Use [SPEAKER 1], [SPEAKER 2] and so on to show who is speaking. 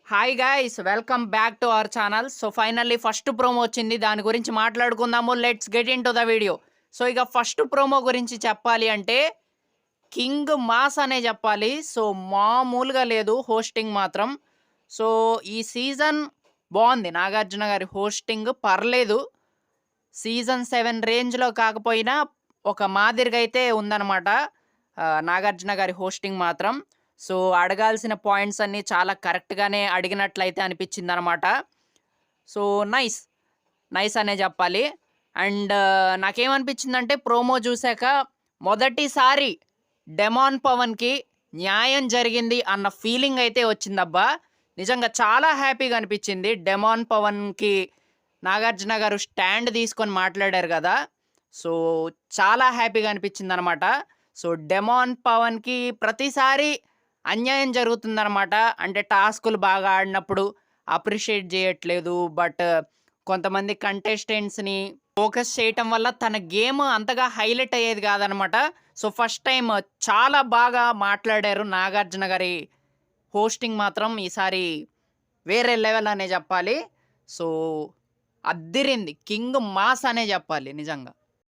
[SPEAKER 1] Hi guys, welcome back to our channel. So finally first promo వచ్చింది. దాని గురించి మాట్లాడుకుందాము. Let's get in to the video. So ఇక first promo గురించి చెప్పాలి అంటే కింగ్ మాస్ అనే చెప్పాలి. సో మామూలుగా లేదు హోస్టింగ్ మాత్రం. సో ఈ సీజన్ బాగుంది. నాగార్జున గారి హోస్టింగ్ పర్లేదు. సీజన్ 7 రేంజ్లో కాకపోయినా ఒక మాదిరిగా అయితే ఉందన్నమాట నాగార్జున గారి హోస్టింగ్ మాత్రం. సో అడగాల్సిన పాయింట్స్ అన్నీ చాలా కరెక్ట్గానే అడిగినట్లయితే అనిపించింది అనమాట. సో నైస్ నైస్ అనే చెప్పాలి. అండ్ నాకేమనిపించిందంటే ప్రోమో చూశాక మొదటిసారి డెమాన్ పవన్కి న్యాయం జరిగింది అన్న ఫీలింగ్ అయితే వచ్చిందబ్బా. నిజంగా చాలా హ్యాపీగా అనిపించింది. డెమాన్ పవన్కి నాగార్జున గారు స్టాండ్ తీసుకొని మాట్లాడారు కదా. సో చాలా హ్యాపీగా అనిపించింది అనమాట. సో డెమాన్ పవన్కి ప్రతిసారి అన్యాయం జరుగుతుందనమాట. అంటే టాస్కులు బాగా ఆడినప్పుడు అప్రిషియేట్ చేయట్లేదు. బట్ కొంతమంది కంటెస్టెంట్స్ని ఫోకస్ చేయటం వల్ల తన గేమ్ అంతగా హైలైట్ అయ్యేది కాదనమాట. సో ఫస్ట్ టైం చాలా బాగా మాట్లాడారు. నాగార్జున గారి హోస్టింగ్ మాత్రం ఈసారి వేరే లెవెల్ అనే చెప్పాలి. సో అద్దిరింది. కింగ్ మాస్ అనే చెప్పాలి నిజంగా.